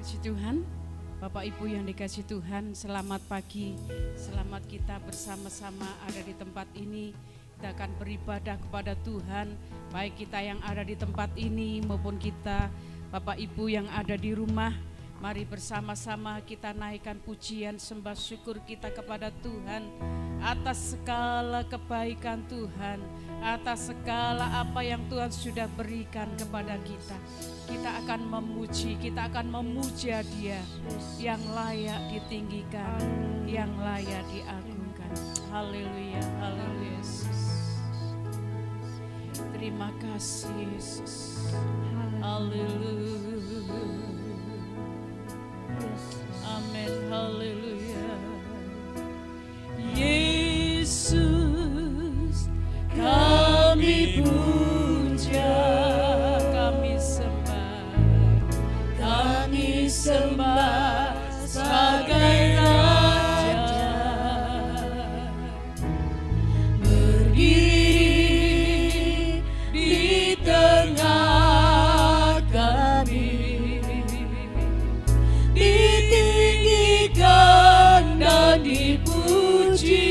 Puji Tuhan, Bapak Ibu yang dikasih Tuhan, selamat pagi. Selamat kita bersama-sama ada di tempat ini. Kita akan beribadah kepada Tuhan, baik kita yang ada di tempat ini maupun kita Bapak Ibu yang ada di rumah. Mari bersama-sama kita naikkan pujian sembah syukur kita kepada Tuhan atas segala kebaikan Tuhan, atas segala apa yang Tuhan sudah berikan kepada kita. Kita akan memuji, kita akan memuja Dia yang layak ditinggikan, yang layak diagungkan. Haleluya, haleluya Yesus. Terima kasih Yesus. Haleluya. Amin, haleluya. Yesus, kami puja, kami sembah sebagai Raja, berdiri di tengah kami, ditinggikan dan dipuji.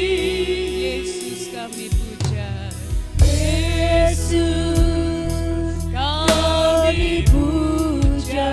Yesus kami puja, Yesus kami puja.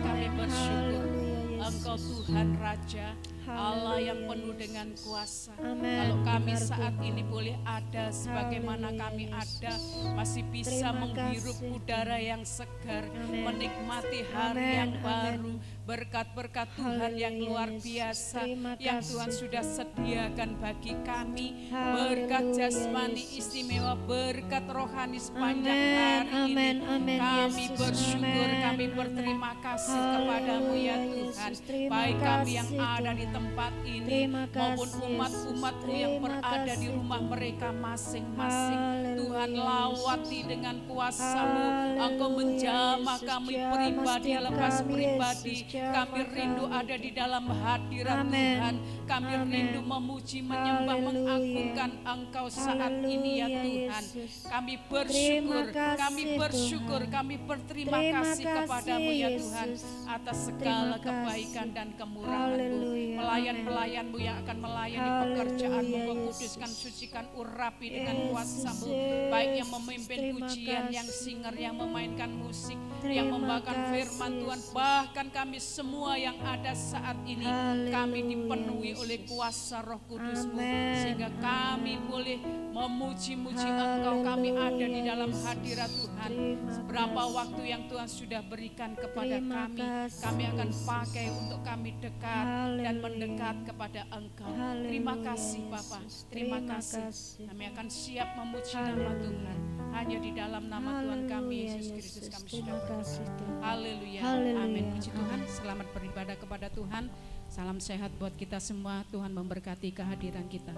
kami bersyukur. Haleluya, Yesus. Engkau Tuhan Raja, Allah yang Haleluya, penuh Yesus. dengan kuasa. Amen. Kalau kami Benar, saat Tuhan. ini boleh ada sebagaimana Haleluya, kami Yesus. ada, masih bisa Terima menghirup kasih, udara yang segar, Amen. menikmati hari Amen, yang amen. baru, berkat-berkat Tuhan yang Haleluya, luar Yesus. biasa Terima yang kasih, Tuhan sudah sediakan bagi kami. Haleluya, Berkat jasmani Yesus. istimewa, berkat rohani sepanjang Amen, hari amen, ini. amen, Kami Yesus. bersyukur, Amen, kami amen. berterima kasih kepadamu ya Haleluya, Tuhan. Yesus. Terima Baik kami yang kasih, ada di Tuhan. tempat ini Terima maupun kasih, umat-umatmu Yesus. yang Terima berada di kasih, rumah Tuhan. mereka masing-masing. Haleluya, Tuhan Yesus. lawati dengan kuasa-Mu. Engkau Haleluya, menjamah Yesus. kami Jamah pribadi, setiap lepas kami, pribadi. Yesus. Jamah Kami rindu kami, ada di Tuhan. dalam hadirat Amen. Tuhan. Kami Amen. rindu memuji, menyembah, Haleluya. mengagungkan Engkau saat ini ya Haleluya, Tuhan. Yesus. Kami bersyukur, Terima kasih, kami bersyukur, Tuhan. kami berterima Terima kasih kepadamu ya kasih, Tuhan Yesus. atas segala Terima kebaikan kasih. dan kemurahan-Mu. Haleluya, Pelayan-pelayan-Mu yang akan melayani Haleluya, pekerjaan-Mu, Kau Yesus. kuduskan, sucikan, urapi dengan Yesus, kuasa-Mu. Yesus. Baik yang memimpin Terima pujian, yang kasih. singer, yang memainkan musik, Terima yang membawakan kasih, firman Tuhan, Yesus. bahkan kami semua yang ada saat ini, Haleluya, kami dipenuhi Yesus. oleh kuasa Roh Kudus-Mu, Amen, sehingga kami amen. boleh memuji-muji Engkau. Kami ada di dalam Yesus. hadirat Tuhan. Terima Seberapa kasih. waktu yang Tuhan sudah berikan kepada Terima kami, kasih, kami akan Yesus. pakai untuk kami dekat dan Haleluya. mendekat kepada Engkau. Haleluya, Terima kasih Bapa, Yesus. terima Terima kasih. kasih. Kami akan siap memuji nama Haleluya. Tuhan. Hanya di dalam nama Tuhan kami, Haleluya, Yesus Kristus, Yesus. kami Terima sudah kasih, berdoa. Tuhan. Haleluya, Haleluya. amin. Puji Tuhan, selamat beribadah kepada Tuhan. Salam sehat buat kita semua. Tuhan memberkati kehadiran kita.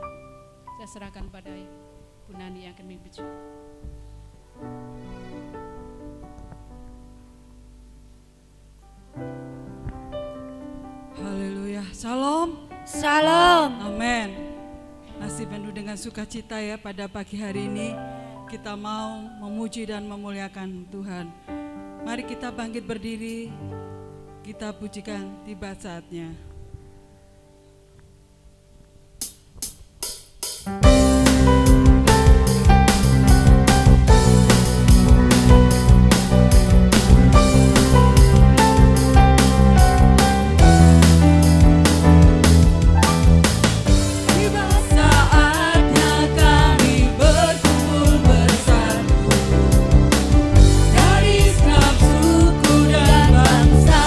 Saya serahkan pada Bu Nani yang akan membicara. Haleluya, Shalom, Salam. amin. Masih penuh dengan sukacita ya pada pagi hari ini kita mau memuji dan memuliakan Tuhan. Mari kita bangkit berdiri, kita pujikan, tiba saatnya. Tiba saatnya kami berkumpul bersatu dari setiap suku dan bangsa.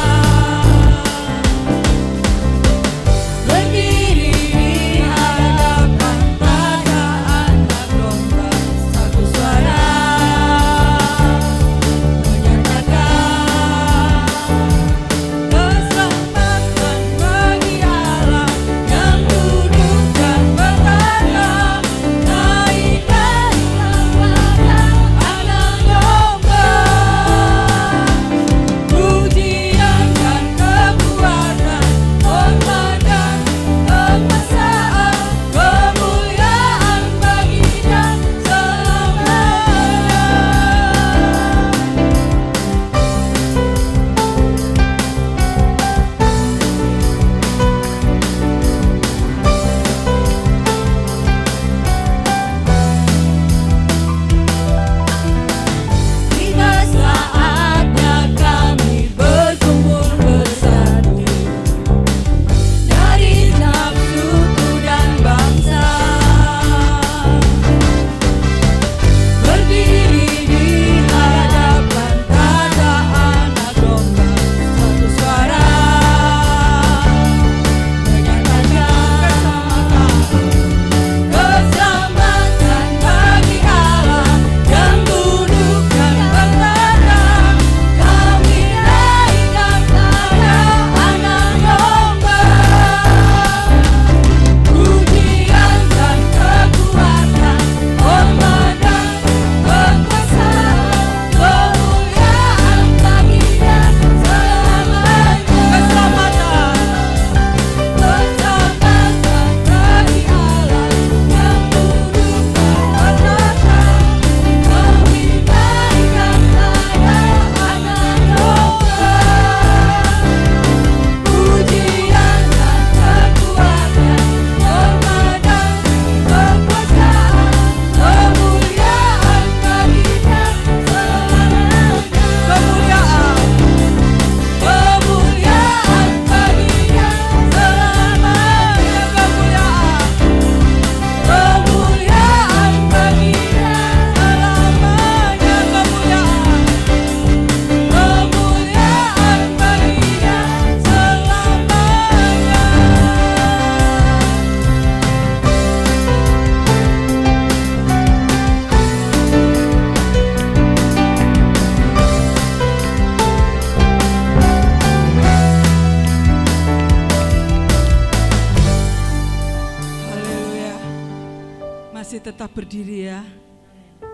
masih tetap berdiri ya.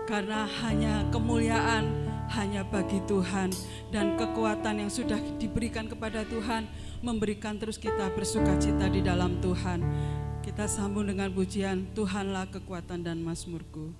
Karena hanya kemuliaan hanya bagi Tuhan, dan kekuatan yang sudah diberikan kepada Tuhan memberikan terus kita bersukacita di dalam Tuhan. Kita sambung dengan pujian Tuhanlah kekuatan dan mazmurku.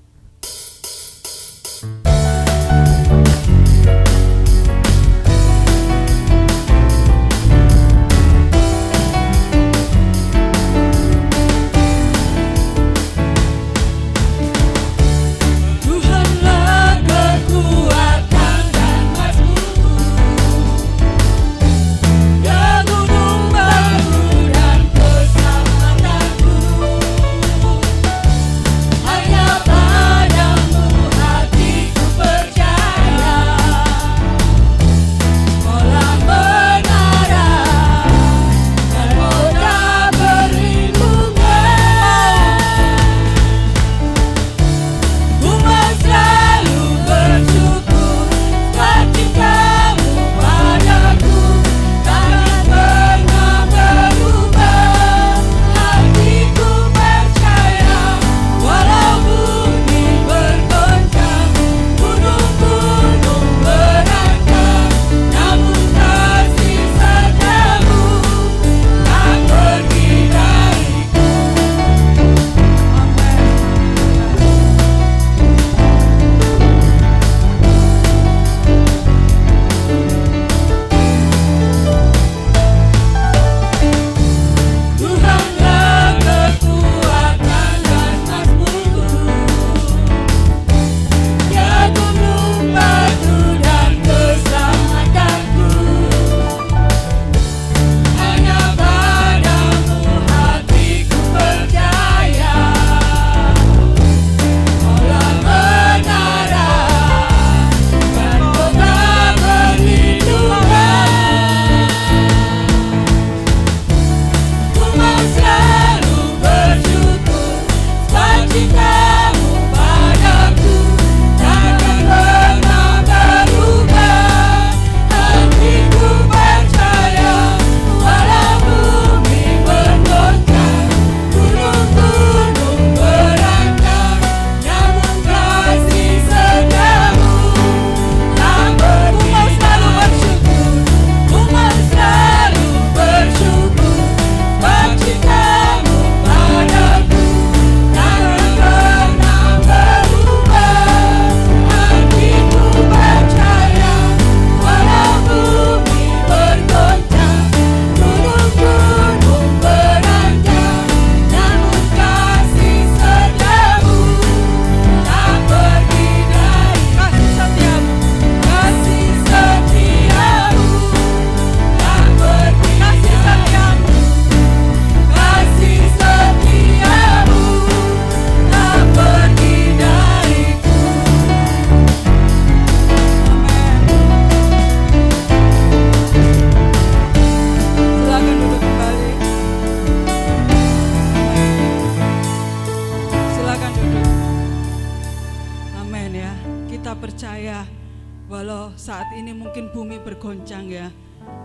Saat ini mungkin bumi bergoncang ya.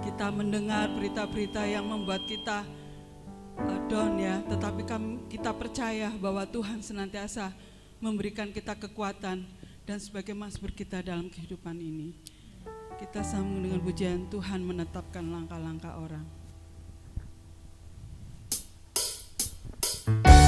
Kita mendengar berita-berita yang membuat kita down ya. Tetapi kita percaya bahwa Tuhan senantiasa memberikan kita kekuatan dan sebagai mazmur kita dalam kehidupan ini. Kita sambung dengan pujian Tuhan menetapkan langkah-langkah orang. Oh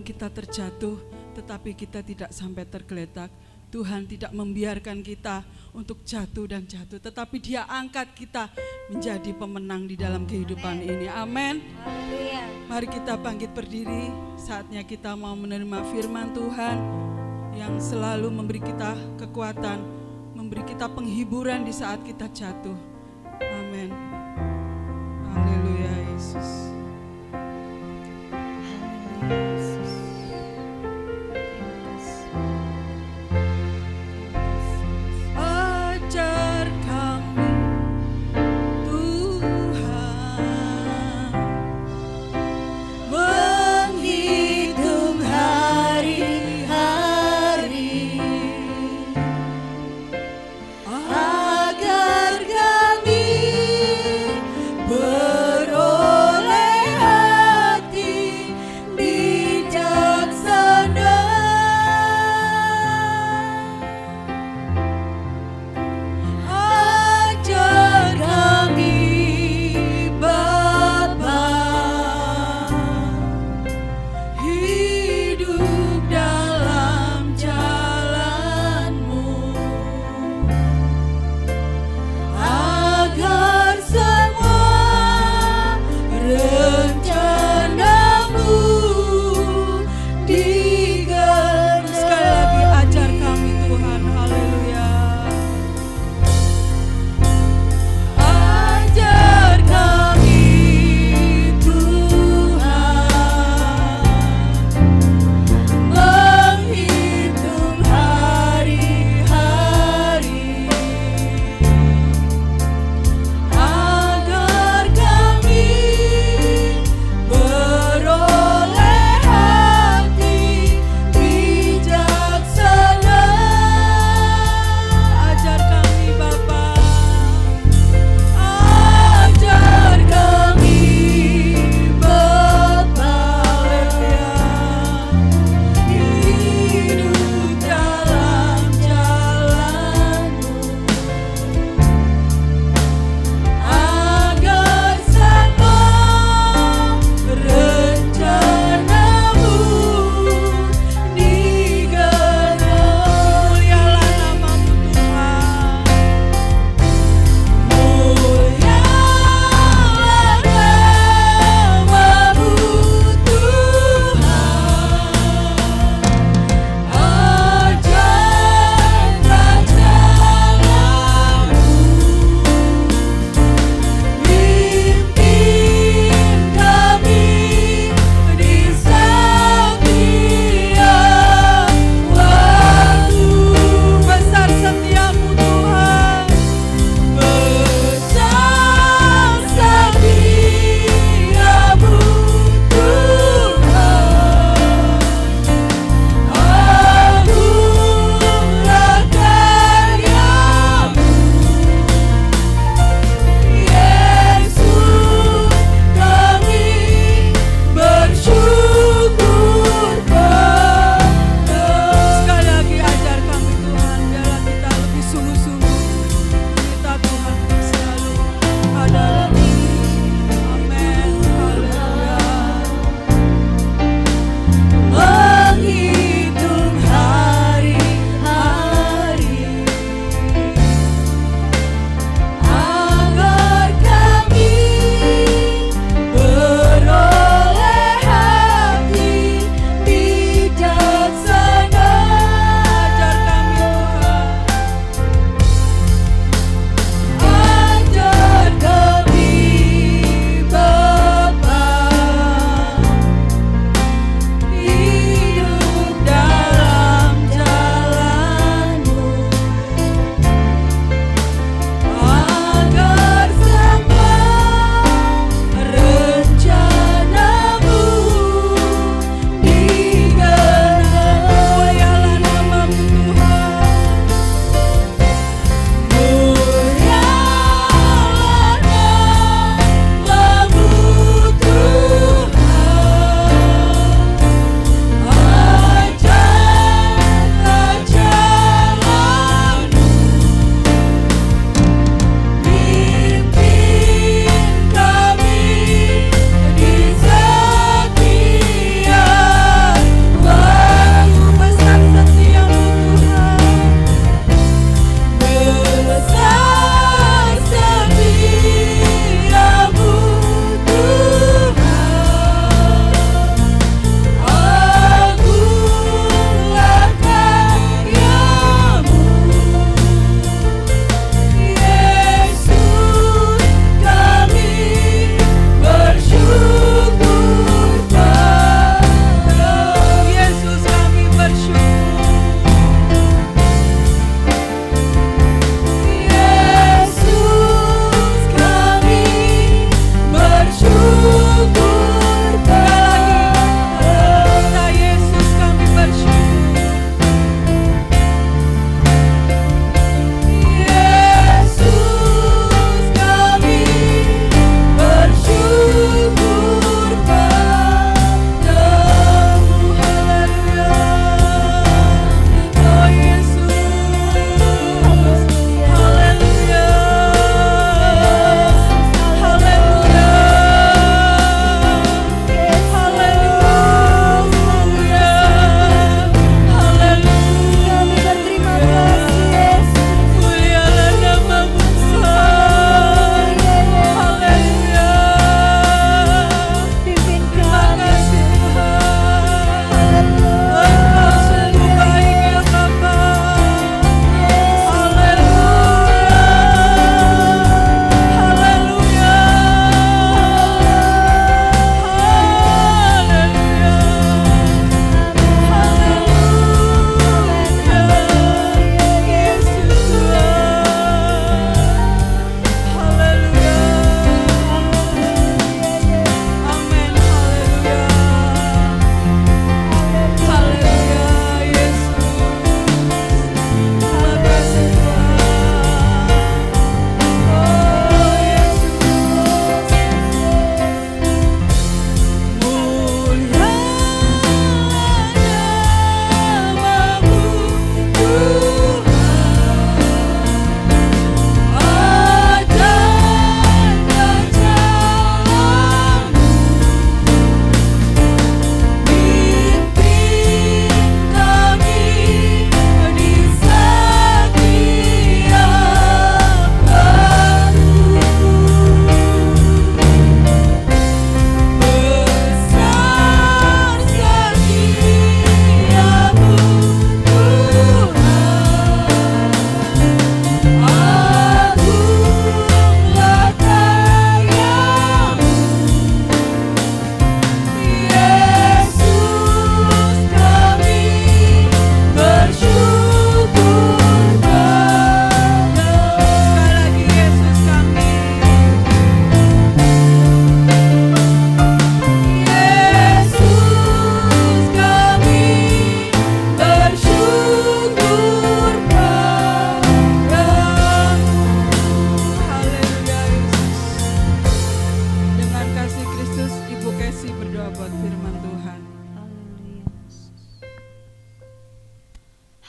kita terjatuh, tetapi kita tidak sampai tergeletak. Tuhan tidak membiarkan kita untuk jatuh dan jatuh, tetapi Dia angkat kita menjadi pemenang di dalam kehidupan ini. Amin. Mari kita bangkit berdiri. Saatnya kita mau menerima firman Tuhan yang selalu memberi kita kekuatan, memberi kita penghiburan di saat kita jatuh. Amin. Haleluya Yesus. Ajar kami Tuhan menghitung hari-hari agar kami beroleh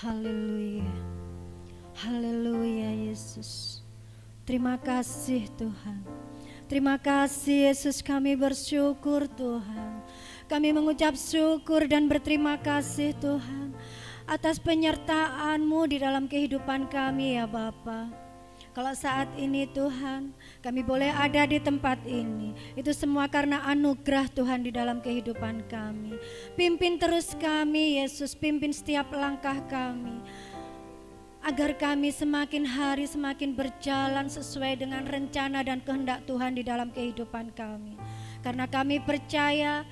Haleluya. Haleluya Yesus. Terima kasih Tuhan. Terima kasih Yesus, kami bersyukur Tuhan. Kami mengucap syukur dan berterima kasih Tuhan atas penyertaan-Mu di dalam kehidupan kami ya Bapa. Kalau saat ini Tuhan, kami boleh ada di tempat ini, itu semua karena anugerah Tuhan di dalam kehidupan kami. Pimpin terus kami Yesus, pimpin setiap langkah kami, agar kami semakin hari semakin berjalan sesuai dengan rencana dan kehendak Tuhan di dalam kehidupan kami. Karena kami percaya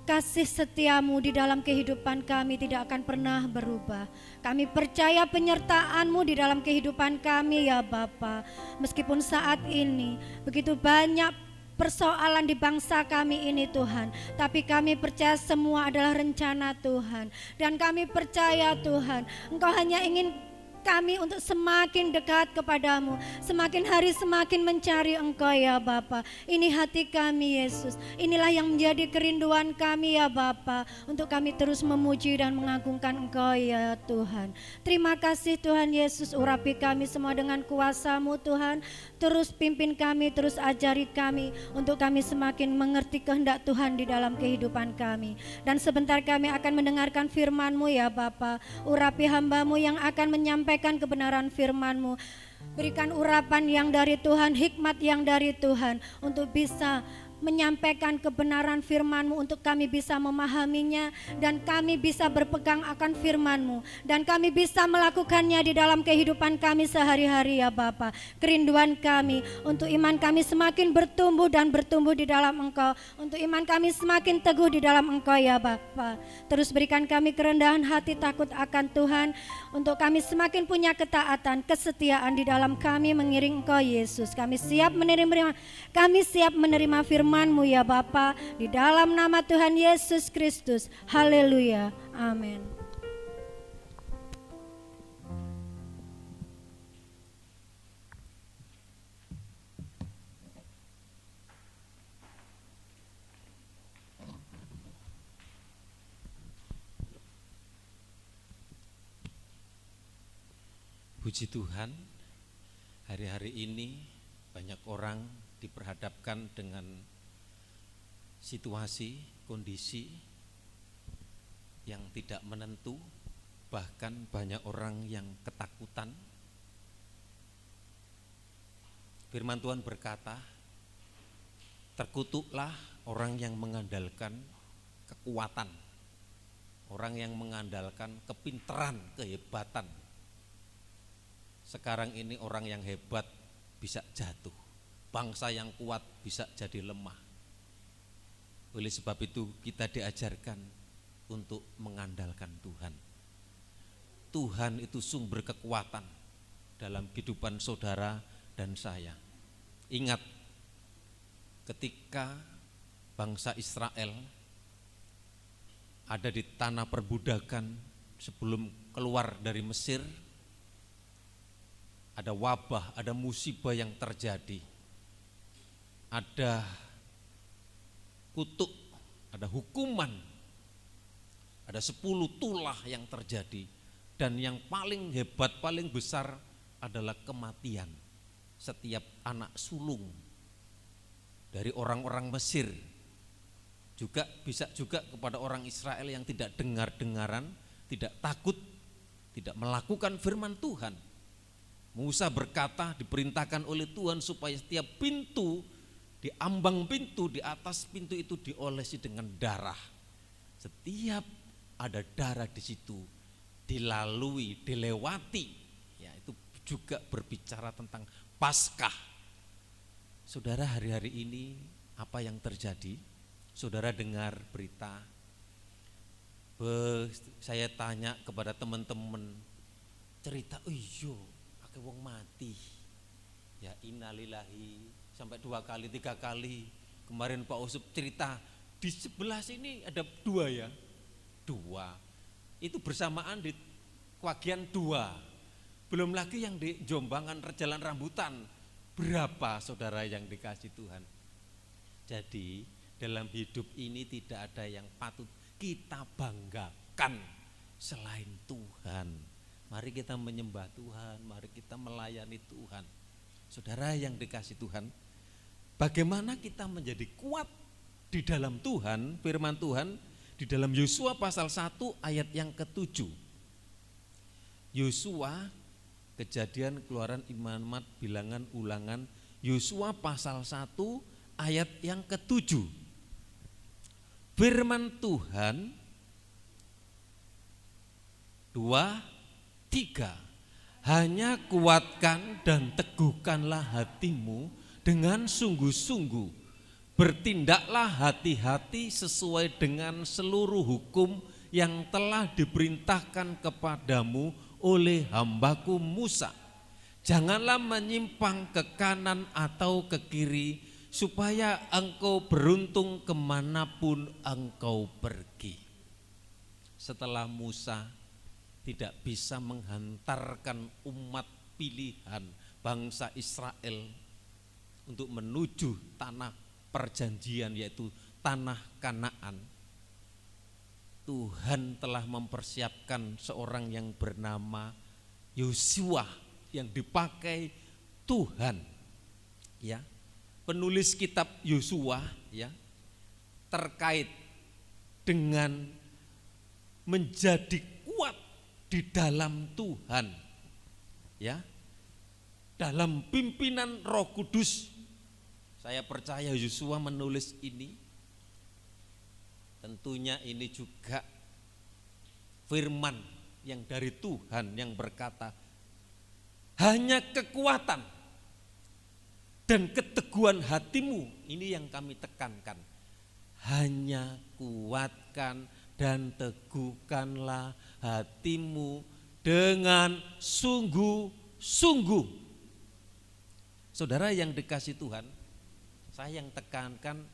kasih setiamu di dalam kehidupan kami tidak akan pernah berubah. Kami percaya penyertaan-Mu di dalam kehidupan kami ya Bapa. Meskipun saat ini begitu banyak persoalan di bangsa kami ini Tuhan, tapi kami percaya semua adalah rencana Tuhan. Dan kami percaya Tuhan, Engkau hanya ingin kami untuk semakin dekat kepadamu, semakin hari semakin mencari Engkau ya Bapa. Ini hati kami Yesus, inilah yang menjadi kerinduan kami ya Bapa, untuk kami terus memuji dan mengagungkan Engkau ya Tuhan. Terima kasih Tuhan Yesus, urapi kami semua dengan kuasa-Mu Tuhan. Terus pimpin kami, terus ajari kami, untuk kami semakin mengerti kehendak Tuhan di dalam kehidupan kami. Dan sebentar kami akan mendengarkan firman-Mu ya Bapa. Urapi hamba-Mu yang akan menyampaikan kebenaran firman-Mu. Berikan urapan yang dari Tuhan, hikmat yang dari Tuhan, untuk bisa menyampaikan kebenaran firman-Mu, untuk kami bisa memahaminya dan kami bisa berpegang akan firman-Mu dan kami bisa melakukannya di dalam kehidupan kami sehari-hari ya Bapa. Kerinduan kami untuk iman kami semakin bertumbuh dan bertumbuh di dalam Engkau, untuk iman kami semakin teguh di dalam Engkau ya Bapa. Terus berikan kami kerendahan hati, takut akan Tuhan, untuk kami semakin punya ketaatan, kesetiaan di dalam kami mengiring Engkau Yesus. Kami siap menerima firman-Mu ya Bapa, di dalam nama Tuhan Yesus Kristus. Haleluya. Amin. Puji Tuhan, hari-hari ini banyak orang diperhadapkan dengan situasi, kondisi yang tidak menentu, bahkan banyak orang yang ketakutan. Firman Tuhan berkata, terkutuklah orang yang mengandalkan kekuatan, orang yang mengandalkan kepintaran, kehebatan. Sekarang ini orang yang hebat bisa jatuh, bangsa yang kuat bisa jadi lemah. Oleh sebab itu kita diajarkan untuk mengandalkan Tuhan. Tuhan itu sumber kekuatan dalam kehidupan saudara dan saya. Ingat, ketika bangsa Israel ada di tanah perbudakan sebelum keluar dari Mesir, ada wabah, ada musibah yang terjadi, ada kutuk, ada hukuman, ada 10 tulah yang terjadi, dan yang paling hebat, paling besar adalah kematian setiap anak sulung dari orang-orang Mesir. Juga bisa juga kepada orang Israel yang tidak dengar-dengaran, tidak takut, tidak melakukan firman Tuhan. Musa berkata, diperintahkan oleh Tuhan supaya setiap pintu, di ambang pintu, di atas pintu itu diolesi dengan darah. Setiap ada darah di situ, dilalui, dilewati, ya itu juga berbicara tentang Paskah. Saudara, hari-hari ini apa yang terjadi? Saudara dengar berita, saya tanya kepada teman-teman, cerita, oh iya, ada wong mati, ya innalillahi, sampai 2 kali 3 kali. Kemarin Pak Usup cerita, di sebelah sini ada 2 ya, 2, itu bersamaan di Kwagian 2, belum lagi yang di Jombangan Jalan Rambutan. Berapa saudara yang dikasih Tuhan? Jadi dalam hidup ini tidak ada yang patut kita banggakan selain Tuhan. Mari kita menyembah Tuhan, mari kita melayani Tuhan. Saudara yang dikasih Tuhan, bagaimana kita menjadi kuat di dalam Tuhan, firman Tuhan di dalam Yosua pasal 1 ayat yang ke-7. Yosua, Kejadian, Keluaran, Imamat, Bilangan, Ulangan, Yosua pasal 1 ayat yang ke-7. Firman Tuhan 2:3, hanya kuatkan dan teguhkanlah hatimu dengan sungguh-sungguh, bertindaklah hati-hati sesuai dengan seluruh hukum yang telah diperintahkan kepadamu oleh hambaku Musa. Janganlah menyimpang ke kanan atau ke kiri, supaya engkau beruntung kemanapun engkau pergi. Setelah Musa tidak bisa menghantarkan umat pilihan bangsa Israel untuk menuju tanah perjanjian, yaitu tanah Kanaan, Tuhan telah mempersiapkan seorang yang bernama Yosua yang dipakai Tuhan. Ya, penulis kitab Yosua ya terkait dengan menjadi kuat di dalam Tuhan, ya, dalam pimpinan Roh Kudus. Saya percaya Yosua menulis ini, tentunya ini juga firman yang dari Tuhan yang berkata, hanya kekuatan dan keteguhan hatimu, ini yang kami tekankan. Hanya kuatkan dan teguhkanlah hatimu dengan sungguh-sungguh. Saudara yang dikasih Tuhan, saya yang tekankan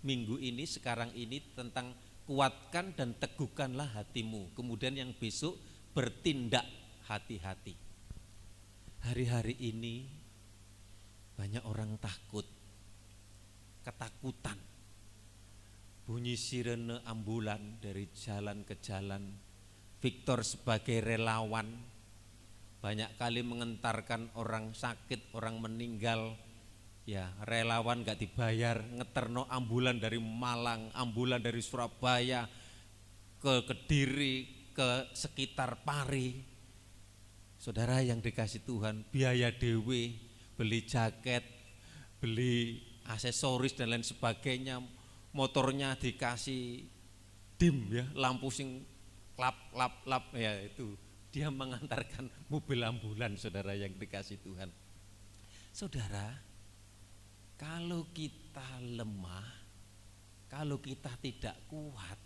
minggu ini, sekarang ini tentang kuatkan dan teguhkanlah hatimu. Kemudian yang besok bertindak hati-hati. Hari-hari ini banyak orang takut, ketakutan. Bunyi sirene ambulan dari jalan ke jalan. Victor sebagai relawan banyak kali mengentarkan orang sakit, orang meninggal. Ya, relawan gak dibayar, ngeterno ambulan dari Malang, ambulan dari Surabaya ke Kediri, ke sekitar Pari. Saudara yang dikasih Tuhan, biaya dewe, beli jaket, beli aksesoris dan lain sebagainya. Motornya dikasih dim ya, lampu sing lap ya, itu dia mengantarkan mobil ambulan. Saudara yang dikasih Tuhan, saudara, kalau kita lemah, kalau kita tidak kuat,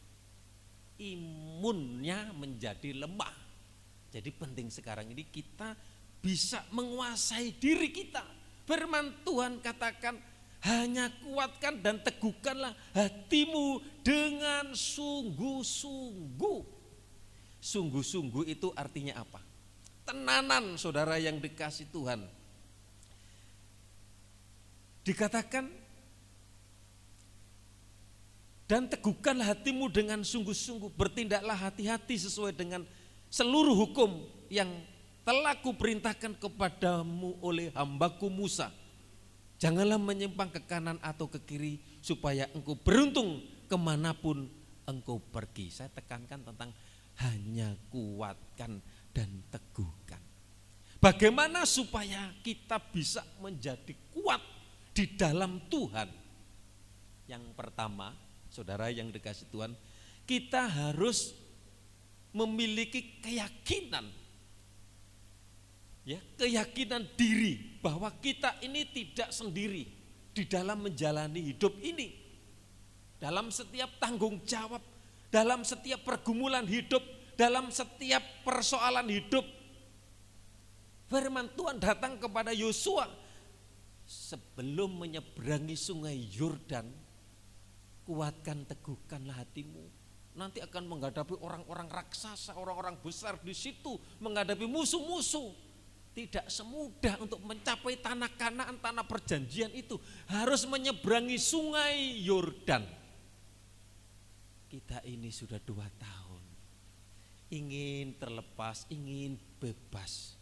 imunnya menjadi lemah. Jadi penting sekarang ini kita bisa menguasai diri kita. Firman Tuhan katakan, hanya kuatkan dan teguhkanlah hatimu dengan sungguh-sungguh. Sungguh-sungguh itu artinya apa? Tenanan, saudara yang dikasih Tuhan. Dikatakan, dan teguhkanlah hatimu dengan sungguh-sungguh, bertindaklah hati-hati sesuai dengan seluruh hukum yang telah kuperintahkan kepadamu oleh hambaku Musa. Janganlah menyimpang ke kanan atau ke kiri, supaya engkau beruntung kemanapun engkau pergi. Saya tekankan tentang hanya kuatkan dan teguhkan. Bagaimana supaya kita bisa menjadi kuat di dalam Tuhan? Yang pertama, saudara yang dikasih Tuhan, kita harus memiliki keyakinan, ya, keyakinan diri bahwa kita ini tidak sendiri di dalam menjalani hidup ini. Dalam setiap tanggung jawab, dalam setiap pergumulan hidup, dalam setiap persoalan hidup. Firman Tuhan datang kepada Yosua, sebelum menyeberangi sungai Yordan, kuatkan teguhkanlah hatimu. Nanti akan menghadapi orang-orang raksasa, orang-orang besar di situ, menghadapi musuh-musuh. Tidak semudah untuk mencapai tanah Kanaan, tanah perjanjian itu. Harus menyeberangi sungai Yordan. Kita ini sudah 2 tahun. ingin terlepas, ingin bebas.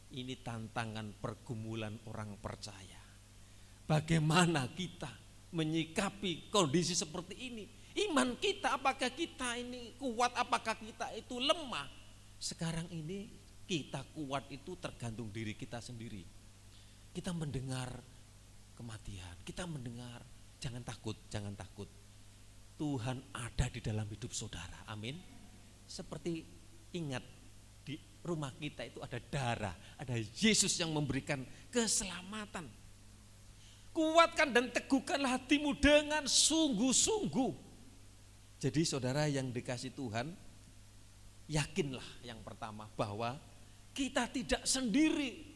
Ini tantangan pergumulan orang percaya. Bagaimana kita menyikapi kondisi seperti ini? Iman kita, apakah kita ini kuat, apakah kita itu lemah? Sekarang ini kita kuat itu tergantung diri kita sendiri. Kita mendengar kematian, kita mendengar, jangan takut, jangan takut. Tuhan ada di dalam hidup saudara, amin. Seperti ingat, di rumah kita itu ada darah, ada Yesus yang memberikan keselamatan. Kuatkan dan teguhkanlah hatimu dengan sungguh-sungguh. Jadi saudara yang dikasih Tuhan, yakinlah yang pertama bahwa kita tidak sendiri.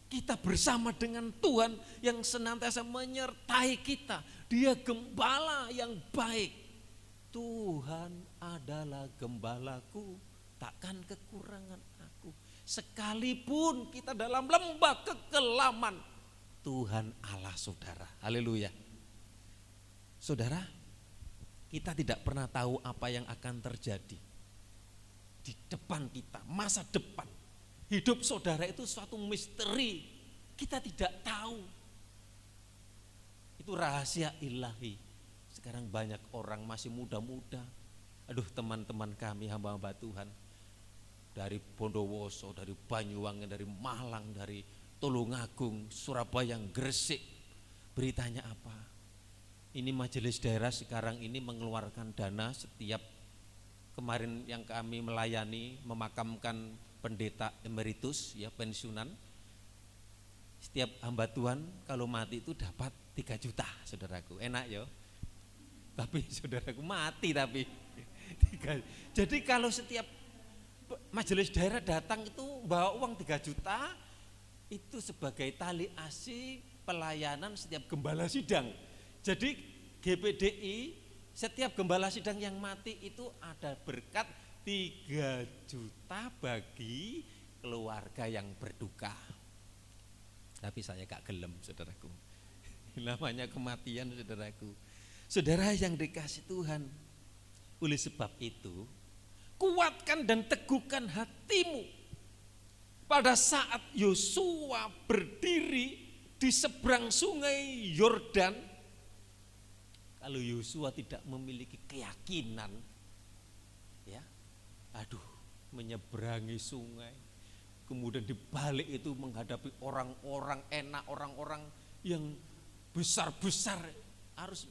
Kita bersama dengan Tuhan yang senantiasa menyertai kita. Dia gembala yang baik. Tuhan adalah gembalaku, takkan kekurangan aku. Sekalipun kita dalam lembah kekelaman, Tuhan Allah saudara. Haleluya. Saudara, kita tidak pernah tahu apa yang akan terjadi di depan kita, masa depan. Hidup saudara itu suatu misteri, kita tidak tahu. Itu rahasia ilahi. Sekarang banyak orang masih muda-muda. Aduh, teman-teman kami hamba-hamba Tuhan dari Bondowoso, dari Banyuwangi, dari Malang, dari Tulungagung, Surabaya, Gresik. Beritanya apa? Ini majelis daerah sekarang ini mengeluarkan dana setiap kemarin yang kami melayani memakamkan pendeta emeritus ya pensiunan. Setiap hamba Tuhan kalau mati itu dapat 3 juta, saudaraku. Enak ya. Tapi saudaraku mati tapi. Jadi kalau setiap majelis daerah datang itu bawa uang 3 juta, itu sebagai tali asih pelayanan setiap gembala sidang. Jadi GPDI setiap gembala sidang yang mati itu ada berkat 3 juta bagi keluarga yang berduka. Tapi saya gak gelem, saudaraku. Namanya kematian, saudaraku. Saudara yang dikasih Tuhan, oleh sebab itu kuatkan dan teguhkan hatimu. Pada saat Yosua berdiri di seberang sungai Yordan, kalau Yosua tidak memiliki keyakinan, ya, aduh, menyeberangi sungai, kemudian dibalik itu menghadapi orang-orang enak, orang-orang yang besar-besar, harus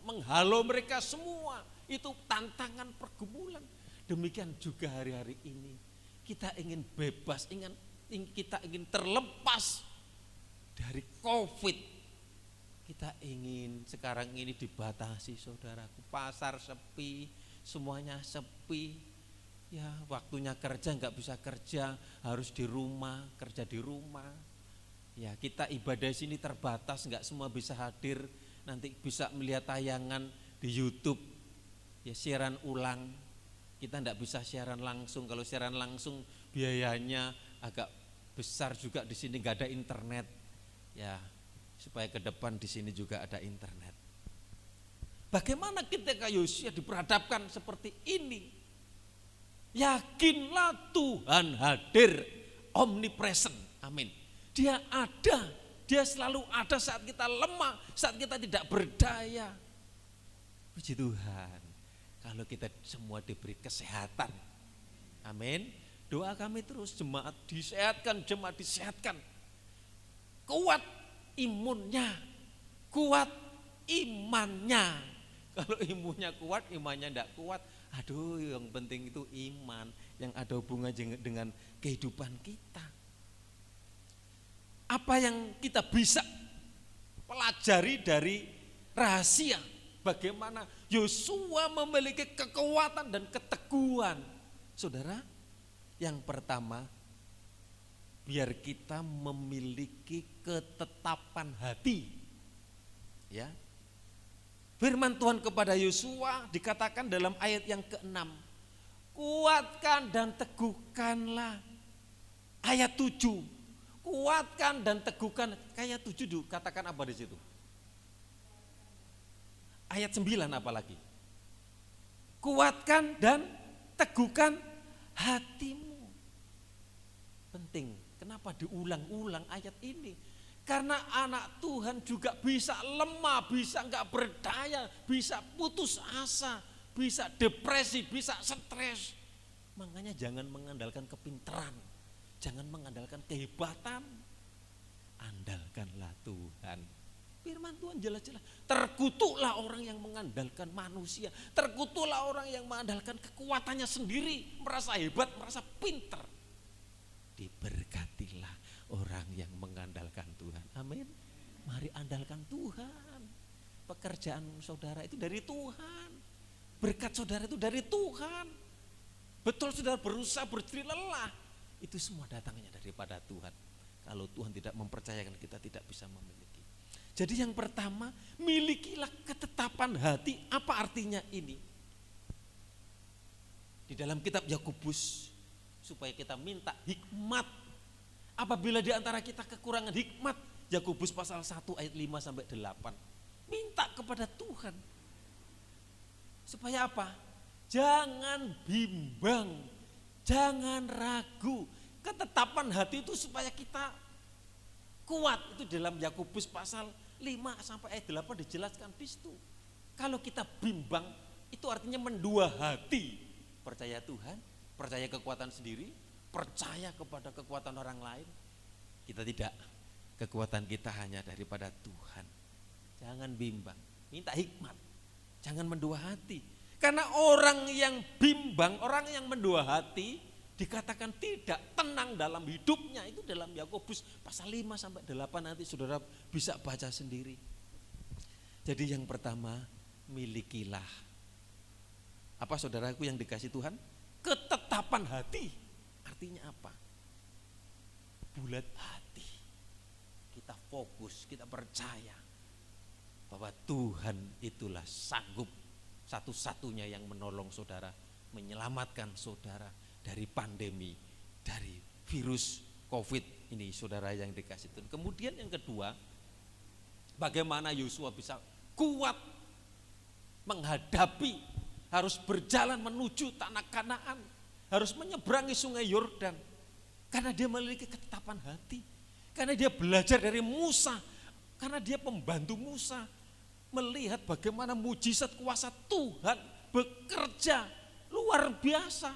menghalau mereka semua, itu tantangan pergumulan. Demikian juga hari-hari ini, kita ingin bebas, kita ingin terlepas dari COVID. Kita ingin sekarang ini dibatasi, saudaraku, pasar sepi, semuanya sepi. Ya, waktunya kerja nggak bisa kerja, harus di rumah, kerja di rumah. Ya, kita ibadah sini terbatas, nggak semua bisa hadir. Nanti bisa melihat tayangan di YouTube, ya siaran ulang. Kita nggak bisa siaran langsung. Kalau siaran langsung biayanya agak besar juga, di sini nggak ada internet. Ya, supaya ke depan di sini juga ada internet. Bagaimana ketika Yosua diperhadapkan seperti ini? Yakinlah Tuhan hadir, omnipresent, amin. Dia ada, dia selalu ada saat kita lemah, saat kita tidak berdaya. Puji Tuhan, kalau kita semua diberi kesehatan, amin. Doa kami terus, jemaat disehatkan, kuat imunnya, kuat imannya. Kalau imunnya kuat, imannya tidak kuat, aduh, yang penting itu iman yang ada hubungannya dengan kehidupan kita. Apa yang kita bisa pelajari dari rahasia bagaimana Yosua memiliki kekuatan dan keteguhan? Saudara, yang pertama, biar kita memiliki ketetapan hati. Ya. Firman Tuhan kepada Yosua dikatakan dalam ayat yang ke-6, kuatkan dan teguhkanlah. Ayat 7, kuatkan dan teguhkan. Ayat 7 katakan apa di situ? Ayat 9 apalagi? Kuatkan dan teguhkan hatimu. Penting, kenapa diulang-ulang ayat ini? Karena anak Tuhan juga bisa lemah, bisa enggak berdaya, bisa putus asa, bisa depresi, bisa stres. Makanya jangan mengandalkan kepintaran, jangan mengandalkan kehebatan, andalkanlah Tuhan. Firman Tuhan jelas-jelas, terkutuklah orang yang mengandalkan manusia, terkutuklah orang yang mengandalkan kekuatannya sendiri, merasa hebat, merasa pintar. Diberkatilah orang yang mengandalkan Tuhan. Amin. Mari andalkan Tuhan. Pekerjaan saudara itu dari Tuhan. Berkat saudara itu dari Tuhan. Betul saudara berusaha berjerih lelah, itu semua datangnya daripada Tuhan. Kalau Tuhan tidak mempercayakan, kita tidak bisa memiliki. Jadi yang pertama, milikilah ketetapan hati. Apa artinya ini? Di dalam kitab Yakobus, supaya kita minta hikmat. Apabila di antara kita kekurangan hikmat, Yakobus pasal 1 ayat 5 sampai 8. Minta kepada Tuhan. Supaya apa? Jangan bimbang, jangan ragu. Ketetapan hati itu supaya kita kuat. Itu dalam Yakobus pasal 5 sampai ayat 8 dijelaskan di situ. Kalau kita bimbang, itu artinya mendua hati. Percaya Tuhan, percaya kekuatan sendiri, percaya kepada kekuatan orang lain. Kita tidak, kekuatan kita hanya daripada Tuhan. Jangan bimbang, minta hikmat, jangan mendua hati. Karena orang yang bimbang, orang yang mendua hati, dikatakan tidak tenang dalam hidupnya. Itu dalam Yakobus pasal 5 sampai 8, nanti saudara bisa baca sendiri. Jadi yang pertama, milikilah, apa saudaraku yang dikasih Tuhan? Ketetapan hati. Artinya apa? Bulat hati. Kita fokus, kita percaya bahwa Tuhan itulah sanggup satu-satunya yang menolong saudara, menyelamatkan saudara dari pandemi, dari virus COVID ini, saudara yang dikasih Tuhan. Kemudian yang kedua, bagaimana Yosua bisa kuat menghadapi, harus berjalan menuju tanah Kanaan, harus menyeberangi sungai Yordan, karena dia memiliki ketetapan hati, karena dia belajar dari Musa, karena dia pembantu Musa, melihat bagaimana mujizat kuasa Tuhan bekerja luar biasa.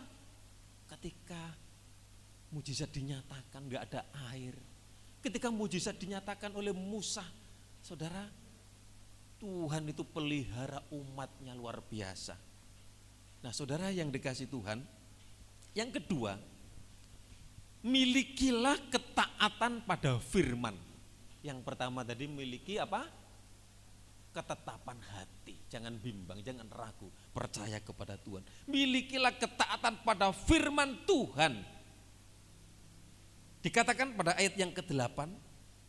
Ketika mujizat dinyatakan gak ada air, ketika mujizat dinyatakan oleh Musa, saudara, Tuhan itu pelihara umatnya luar biasa. Nah saudara yang dikasih Tuhan, yang kedua, milikilah ketaatan pada firman. Yang pertama tadi miliki apa? Ketetapan hati, jangan bimbang, jangan ragu, percaya kepada Tuhan. Milikilah ketaatan pada firman Tuhan. Dikatakan pada ayat yang ke-8,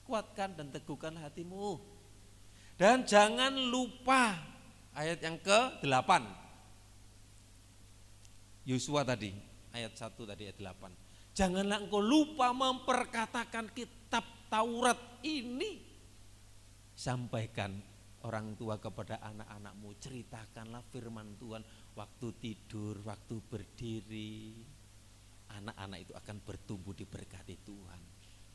kuatkan dan teguhkan hatimu. Dan jangan lupa, ayat yang ke-8. Yosua tadi, ayat 1 tadi, ayat 8. Janganlah engkau lupa memperkatakan kitab Taurat ini. Sampaikan orang tua kepada anak-anakmu, ceritakanlah firman Tuhan waktu tidur, waktu berdiri. Anak-anak itu akan bertumbuh diberkati Tuhan.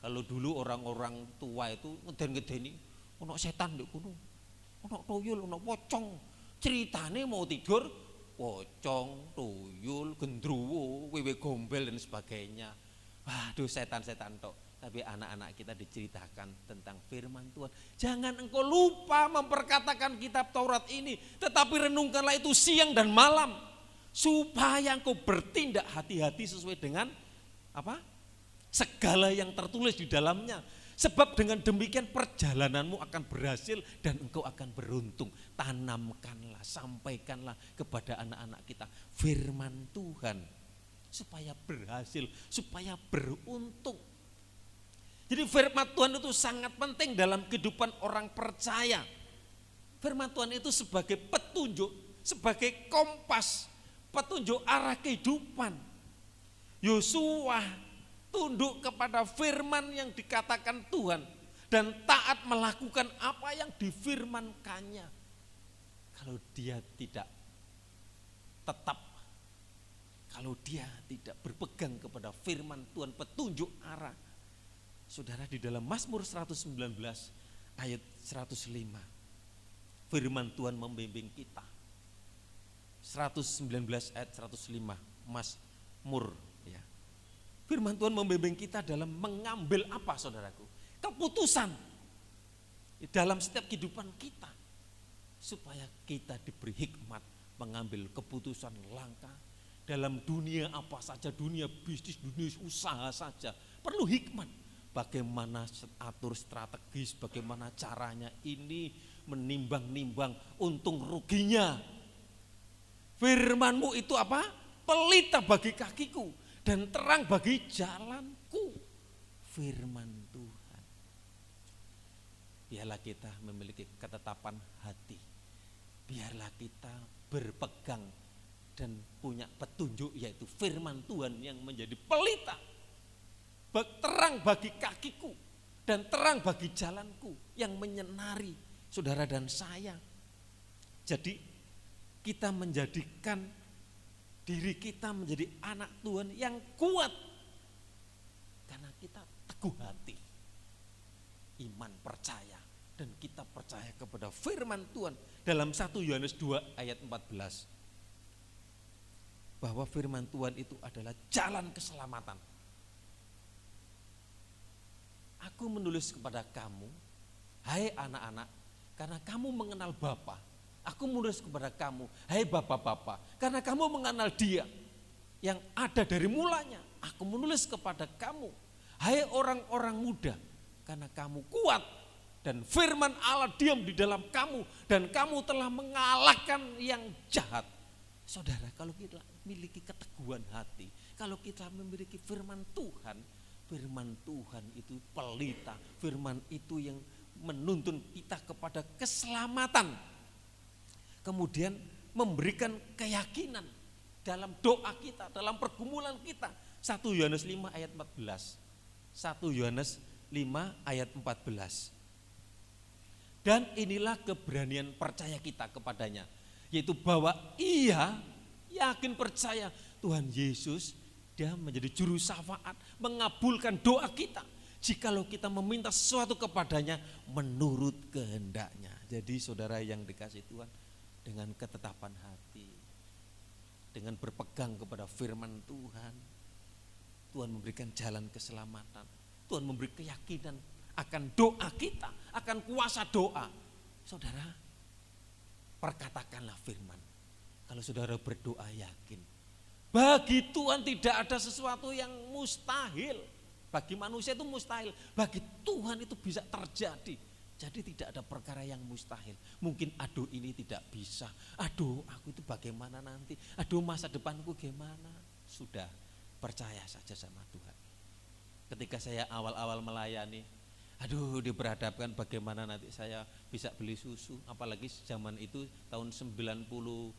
Kalau dulu orang-orang tua itu ngeden-ngedeni, ono setan ndek kono, ono tuyul, ono pocong. Ceritane mau tidur, pocong, tuyul, gendruwo, wewe gombel dan sebagainya. Waduh, setan-setan tok. Tapi anak-anak kita diceritakan tentang firman Tuhan. Jangan engkau lupa memperkatakan kitab Taurat ini, tetapi renungkanlah itu siang dan malam, supaya engkau bertindak hati-hati sesuai dengan apa? Segala yang tertulis di dalamnya. Sebab dengan demikian perjalananmu akan berhasil dan engkau akan beruntung. Tanamkanlah, sampaikanlah kepada anak-anak kita firman Tuhan, supaya berhasil, supaya beruntung. Jadi firman Tuhan itu sangat penting dalam kehidupan orang percaya. Firman Tuhan itu sebagai petunjuk, sebagai kompas, petunjuk arah kehidupan. Yosua tunduk kepada firman yang dikatakan Tuhan dan taat melakukan apa yang difirmankannya. Kalau dia tidak tetap kalau dia tidak berpegang kepada firman Tuhan, petunjuk arah. Saudara, di dalam Mazmur 119 ayat 105, firman Tuhan membimbing kita. 119 ayat 105 Mazmur ya. Firman Tuhan membimbing kita dalam mengambil apa, saudaraku? Keputusan dalam setiap kehidupan kita, supaya kita diberi hikmat mengambil keputusan langkah dalam dunia apa saja, dunia bisnis, dunia usaha saja, perlu hikmat. Bagaimana atur strategis, bagaimana caranya ini, menimbang-nimbang untung ruginya. Firman-Mu itu apa? Pelita bagi kakiku dan terang bagi jalanku. Firman Tuhan. Biarlah kita memiliki ketetapan hati. Biarlah kita berpegang dan punya petunjuk, yaitu firman Tuhan yang menjadi pelita, terang bagi kakiku dan terang bagi jalanku, yang menyenari saudara dan saya. Jadi kita menjadikan diri kita menjadi anak Tuhan yang kuat karena kita teguh hati, iman, percaya, dan kita percaya kepada firman Tuhan. Dalam 1 Yohanes 2 ayat 14, bahwa firman Tuhan itu adalah jalan keselamatan. Aku menulis kepada kamu, hai anak-anak, karena kamu mengenal Bapa. Aku menulis kepada kamu, hai bapak-bapak, karena kamu mengenal Dia yang ada dari mulanya. Aku menulis kepada kamu, hai orang-orang muda, karena kamu kuat dan firman Allah diam di dalam kamu, dan kamu telah mengalahkan yang jahat. Saudara, kalau kita memiliki keteguhan hati, kalau kita memiliki firman Tuhan itu pelita, firman itu yang menuntun kita kepada keselamatan. Kemudian memberikan keyakinan dalam doa kita, dalam pergumulan kita. 1 Yohanes 5 ayat 14. 1 Yohanes 5 ayat 14. Dan inilah keberanian percaya kita kepadanya, yaitu bahwa ia yakin percaya Tuhan Yesus, Dia menjadi juru syafaat, mengabulkan doa kita jikalau kita meminta sesuatu kepadanya menurut kehendaknya. Jadi saudara yang dikasihi Tuhan, dengan ketetapan hati, dengan berpegang kepada firman Tuhan, Tuhan memberikan jalan keselamatan. Tuhan memberi keyakinan akan doa kita, akan kuasa doa. Saudara, perkatakanlah firman. Kalau saudara berdoa yakin, bagi Tuhan tidak ada sesuatu yang mustahil. Bagi manusia itu mustahil, bagi Tuhan itu bisa terjadi. Jadi tidak ada perkara yang mustahil. Mungkin aduh ini tidak bisa, aduh aku itu bagaimana nanti, aduh masa depanku gimana. Sudah, percaya saja sama Tuhan. Ketika saya awal-awal melayani, aduh diperhadapkan bagaimana nanti saya bisa beli susu. Apalagi zaman itu tahun 97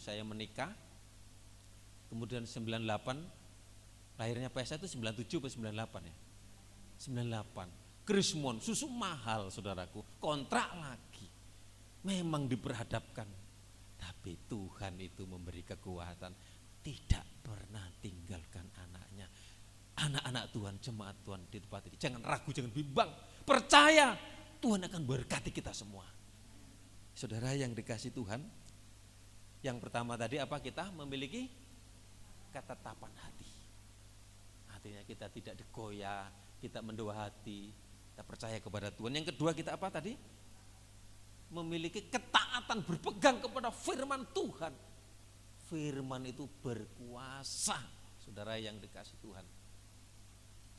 saya menikah, kemudian 98, lahirnya Pesa itu 97 atau 98 ya? 98. Krismon, susu mahal saudaraku, kontrak lagi. Memang diperhadapkan, tapi Tuhan itu memberi kekuatan, tidak pernah tinggalkan anaknya. Anak-anak Tuhan, jemaat Tuhan di tempat ini, jangan ragu, jangan bimbang, percaya Tuhan akan berkati kita semua. Saudara yang dikasih Tuhan, yang pertama tadi apa? Kita memiliki ketetapan hati. Artinya kita tidak digoyah, kita mendua hati, kita percaya kepada Tuhan. Yang kedua kita apa tadi? Memiliki ketaatan, berpegang kepada firman Tuhan. Firman itu berkuasa, saudara yang dikasih Tuhan.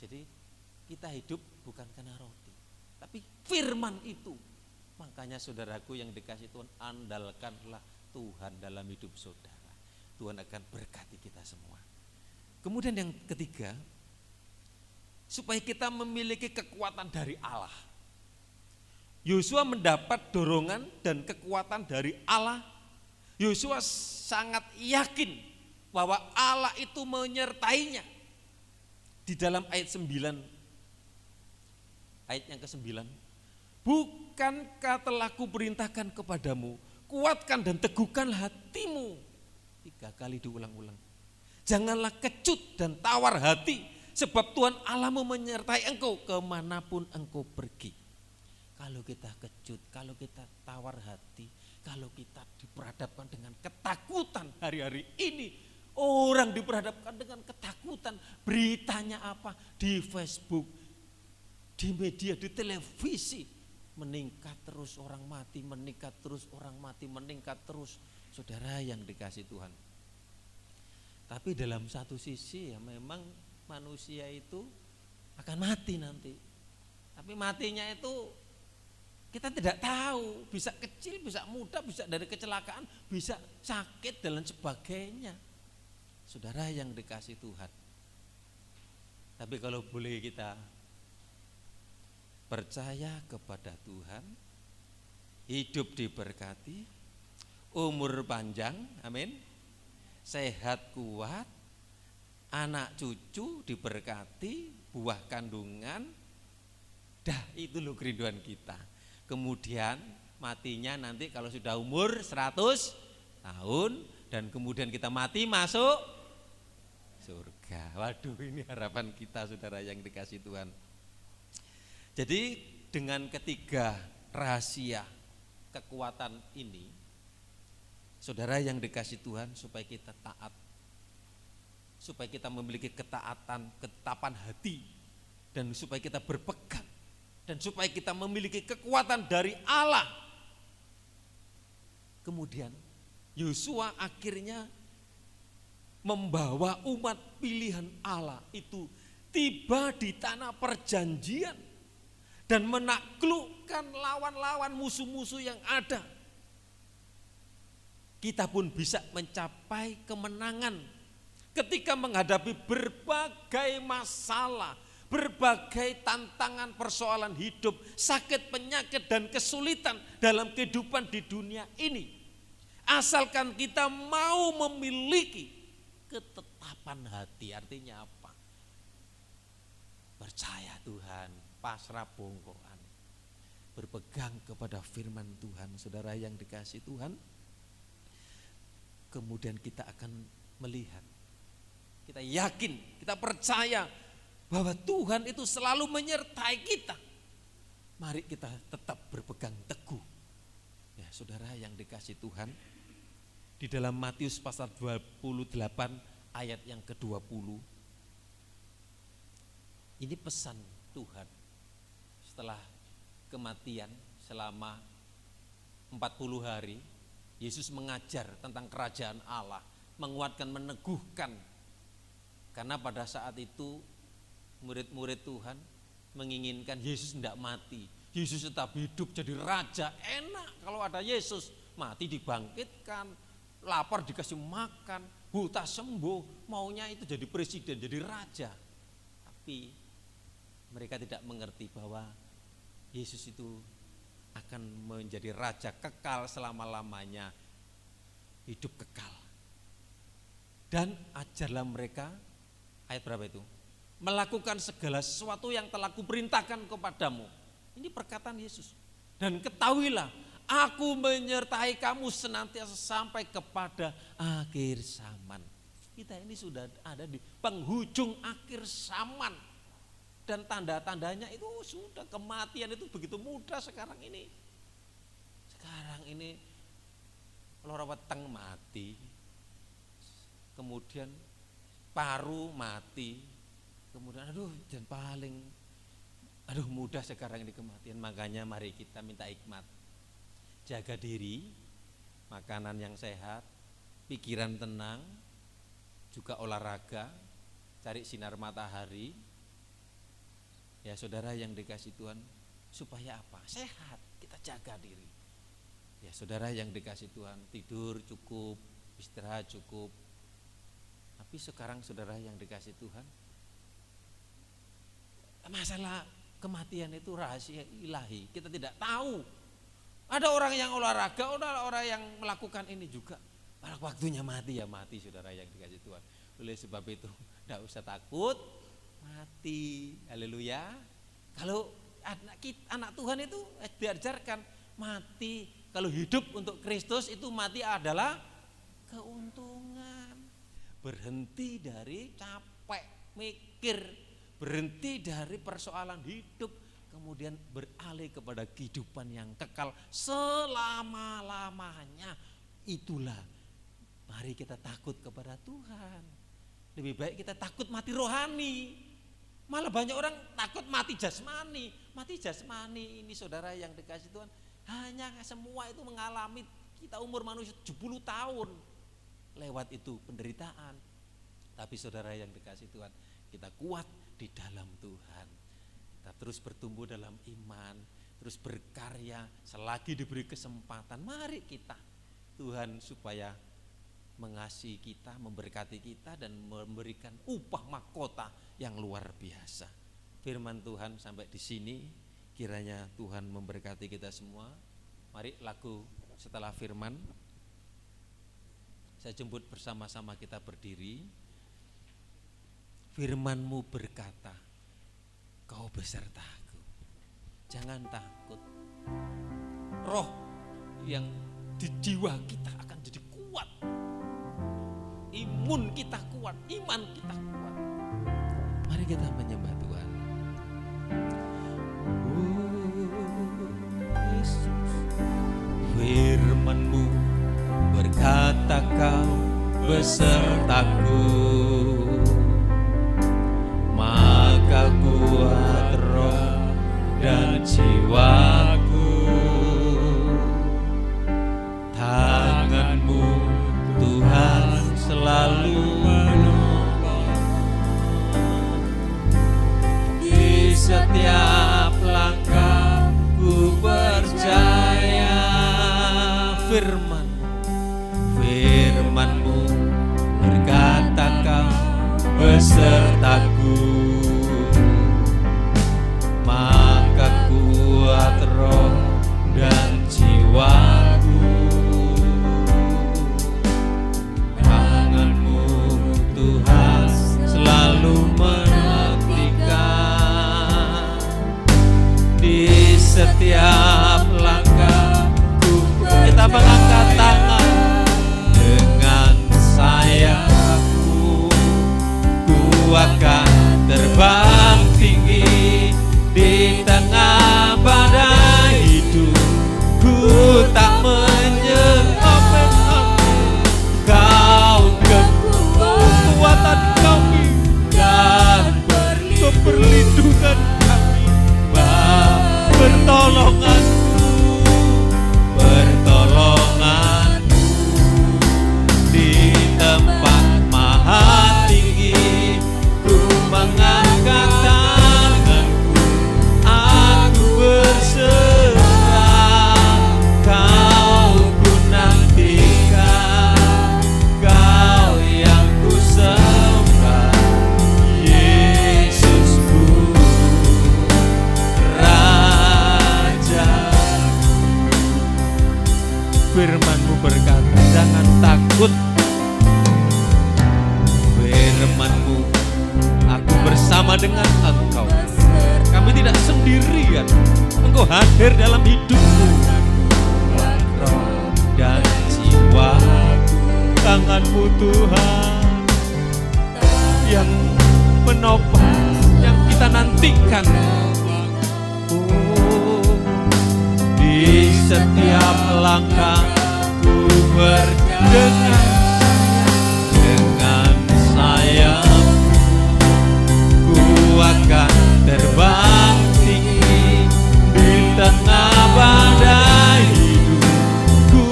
Jadi kita hidup bukan karena roti, tapi firman itu. Makanya saudaraku yang dikasih Tuhan, andalkanlah Tuhan dalam hidup saudara. Tuhan akan berkati kita semua. Kemudian yang ketiga, supaya kita memiliki kekuatan dari Allah. Yosua mendapat dorongan dan kekuatan dari Allah. Yosua sangat yakin bahwa Allah itu menyertainya. Di dalam ayat 9, ayat yang ke-9, bukankah telah kuperintahkan kepadamu, kuatkan dan teguhkan hatimu. 3 kali diulang-ulang. Janganlah kecut dan tawar hati, sebab Tuhan Allahmu menyertai engkau kemanapun engkau pergi. Kalau kita kecut, kalau kita tawar hati, kalau kita diperhadapkan dengan ketakutan hari-hari ini, orang diperhadapkan dengan ketakutan, beritanya apa? Di Facebook, di media, di televisi, meningkat terus orang mati, meningkat terus orang mati, meningkat terus. Saudara yang dikasih Tuhan. Tapi dalam satu sisi ya memang manusia itu akan mati nanti. Tapi matinya itu kita tidak tahu, bisa kecil, bisa muda, bisa dari kecelakaan, bisa sakit dan lain sebagainya. Saudara yang dikasih Tuhan. Tapi kalau boleh kita percaya kepada Tuhan, hidup diberkati, umur panjang, amin, sehat kuat, anak cucu diberkati, buah kandungan, dah itu loh kerinduan kita. Kemudian matinya nanti kalau sudah umur 100 tahun dan kemudian kita mati masuk surga. Waduh, ini harapan kita saudara yang dikasih Tuhan. Jadi dengan ketiga rahasia kekuatan ini, saudara yang dikasih Tuhan, supaya kita taat, supaya kita memiliki ketetapan hati, dan supaya kita berpegang, dan supaya kita memiliki kekuatan dari Allah. Kemudian Yosua akhirnya membawa umat pilihan Allah itu tiba di tanah perjanjian dan menaklukkan lawan-lawan musuh-musuh yang ada. Kita pun bisa mencapai kemenangan ketika menghadapi berbagai masalah, berbagai tantangan persoalan hidup, sakit, penyakit, dan kesulitan dalam kehidupan di dunia ini. Asalkan kita mau memiliki ketetapan hati. Artinya apa? Percaya Tuhan, pasrah bongkoan, berpegang kepada firman Tuhan. Saudara yang dikasih Tuhan, kemudian kita akan melihat, kita yakin, kita percaya bahwa Tuhan itu selalu menyertai kita. Mari kita tetap berpegang teguh. Ya, saudara yang dikasih Tuhan, di dalam Matius pasal 28 ayat yang ke-20, ini pesan Tuhan setelah kematian selama 40 hari. Yesus mengajar tentang kerajaan Allah, menguatkan, meneguhkan. Karena pada saat itu murid-murid Tuhan menginginkan Yesus tidak mati, Yesus tetap hidup jadi raja. Enak kalau ada Yesus, mati dibangkitkan, lapar dikasih makan, buta sembuh, maunya itu jadi presiden, jadi raja. Tapi mereka tidak mengerti bahwa Yesus itu akan menjadi raja kekal selama-lamanya, hidup kekal. Dan ajarlah mereka, ayat berapa itu? Melakukan segala sesuatu yang telah kuperintahkan kepadamu. Ini perkataan Yesus. Dan ketahuilah, aku menyertai kamu senantiasa sampai kepada akhir zaman. Kita ini sudah ada di penghujung akhir zaman. Dan tanda-tandanya itu sudah, kematian itu begitu mudah sekarang ini. Sekarang ini loro weteng mati, kemudian paru mati, kemudian dan paling mudah sekarang ini kematian. Makanya mari kita minta hikmat, jaga diri, makanan yang sehat, pikiran tenang, juga olahraga, cari sinar matahari. Ya saudara yang dikasih Tuhan, supaya apa? Sehat, kita jaga diri. Ya saudara yang dikasih Tuhan, tidur cukup, istirahat cukup. Tapi sekarang saudara yang dikasih Tuhan, masalah kematian itu rahasia ilahi, kita tidak tahu. Ada orang yang olahraga, ada orang yang melakukan ini juga. Pada waktunya mati ya mati, saudara yang dikasih Tuhan. Oleh sebab itu tidak usah takut mati. Haleluya. Kalau anak Tuhan itu diajarkan mati, kalau hidup untuk Kristus itu mati adalah keuntungan. berhenti dari capek mikir, berhenti dari persoalan hidup, kemudian beralih kepada kehidupan yang kekal selama-lamanya. Itulah, mari kita takut kepada Tuhan. Lebih baik kita takut mati rohani. Malah banyak orang takut mati jasmani. Mati jasmani ini saudara yang dikasih Tuhan, hanya semua itu mengalami, kita umur manusia 70 tahun lewat itu penderitaan. Tapi saudara yang dikasih Tuhan, kita kuat di dalam Tuhan. Kita terus bertumbuh dalam iman, terus berkarya selagi diberi kesempatan. Mari kita, Tuhan supaya mengasihi kita, memberkati kita, dan memberikan upah mahkota yang luar biasa. Firman Tuhan sampai di sini, kiranya Tuhan memberkati kita semua. Mari lagu setelah firman, saya jemput bersama-sama kita berdiri. Firman-Mu berkata, Kau besertaku, jangan takut. Roh yang di jiwa kita akan jadi kuat, imun kita kuat, iman kita kuat. Mari kita menyembah Tuhan. Yesus, firman-Mu berkata Kau besertaku, maka kuat roh dan jiwaku. Tangan-Mu Tuhan selalu menolong, di setiap langkah ku percaya. Firman-Mu berkata Kau besertaku, maka kuat roh dan jiwaku. Tangan-Mu Tuhan selalu menantikan, di setiap langkahku. Kita mengangkat tangan. Dengan sayapku ku akan terbang tinggi, di tengah badai hidup ku tak menyerah. Kau kekuatan kami dan perlindungan kami, pertolonganmu di tempat maha tinggi. Ku mengangkat tanganku, aku berserah. Kau ku nantikan, Kau yang ku sembah, Yesusku, Raja. Firman-Mu berkata, jangan takut. Firman-Mu, aku bersama dengan Engkau. Kami tidak sendirian, Engkau hadir dalam hidupku. Roh dan jiwa, tangan-Mu Tuhan yang menopang, yang kita nantikan. Di setiap langkah ku berdengar, dengan sayap ku akan terbang tinggi, di tengah badai hidup ku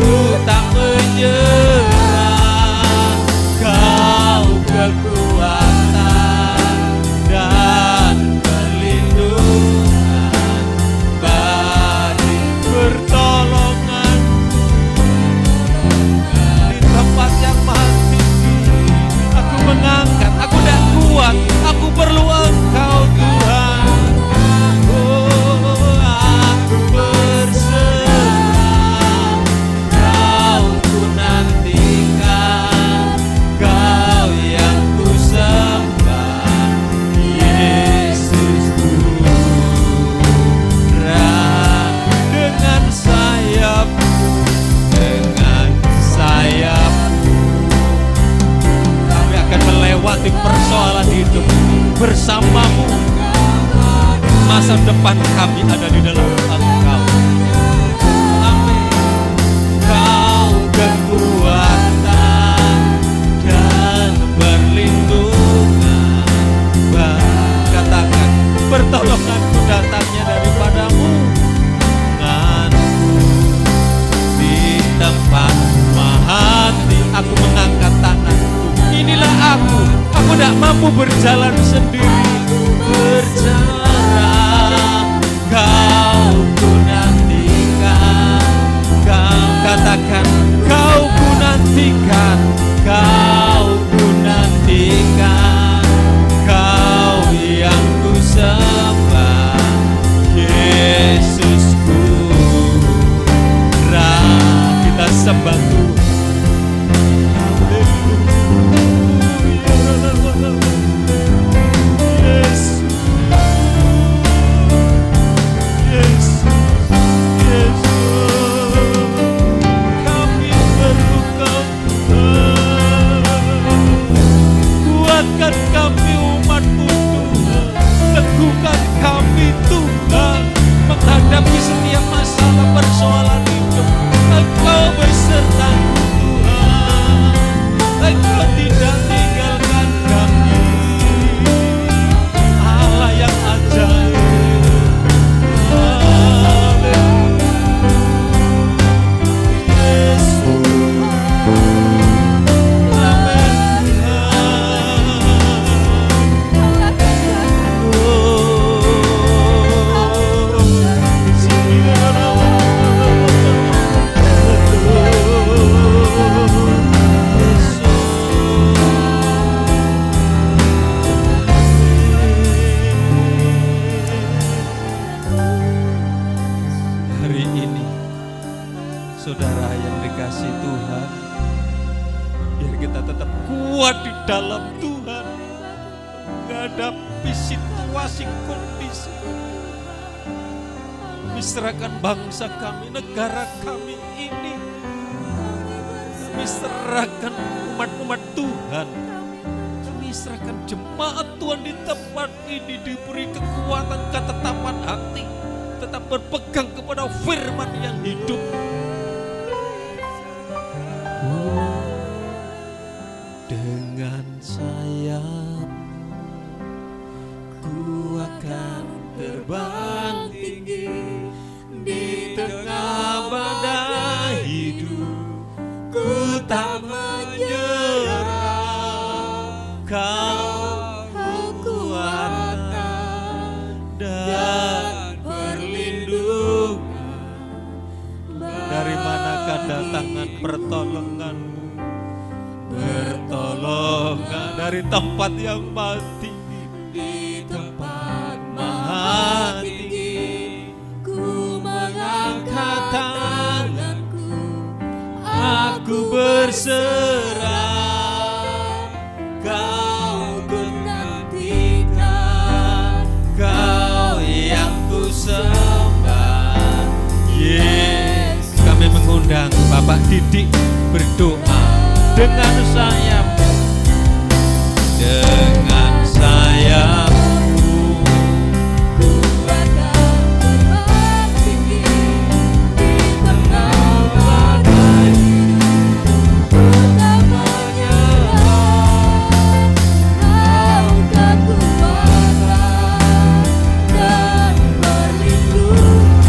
tak menyerah. Kau kekuatan dan perlindungan, bagi pertolongan di tempat bersamamu. Masa depan kami ada di dalam Engkau. Amin. Kau kekuatan dan perlindungan. Katakan, pertolonganku datangnya daripadamu. Tanganku di tempat hati, aku mengangkat tanganku. Inilah aku tidak mampu berjalan sendiri. Berjalan, kau ku nantikan. Kau katakan, kau ku nantikan, kau ku nantikan. Kau yang ku sembah, Yesusku. Kita sembah Tuhan. Kuatkan kami umat-Mu Tuhan, teguhkan kami Tuhan, menghadapi setiap masalah persoalan hidup. Engkau besertaku Tuhan, Engkau tidak tinggalkan kami. Allah yang ajaib. Saudara yang dikasih Tuhan, biar kita tetap kuat di dalam Tuhan, menghadapi situasi kondisi. Kami serahkan bangsa kami, negara kami ini. Kami serahkan umat-umat Tuhan. Kami serahkan jemaat Tuhan di tempat ini, diberi kekuatan, ketetapan hati, tetap berpegang kepada firman yang hidup. Dengan sayap ku akan terbang tinggi di tengah badai hidup. Ku tak menyerah, Kau kekuatan dan perlindungan. Dari manakah datangan pertolongan-Mu? Pertolongan dari tempat yang maha tinggi, di tempat maha tinggi. Ku mengangkat tanganku, aku berserah. Kau ku nantikan, Kau yang ku sembah. Yes, kami mengundang Bapak Didik berdoa. Dengan sayap, dengan sayapmu, ku akan terbang tinggi di tengah badai. Ku tak menyerah, Kau kekuatan dan perlindungan.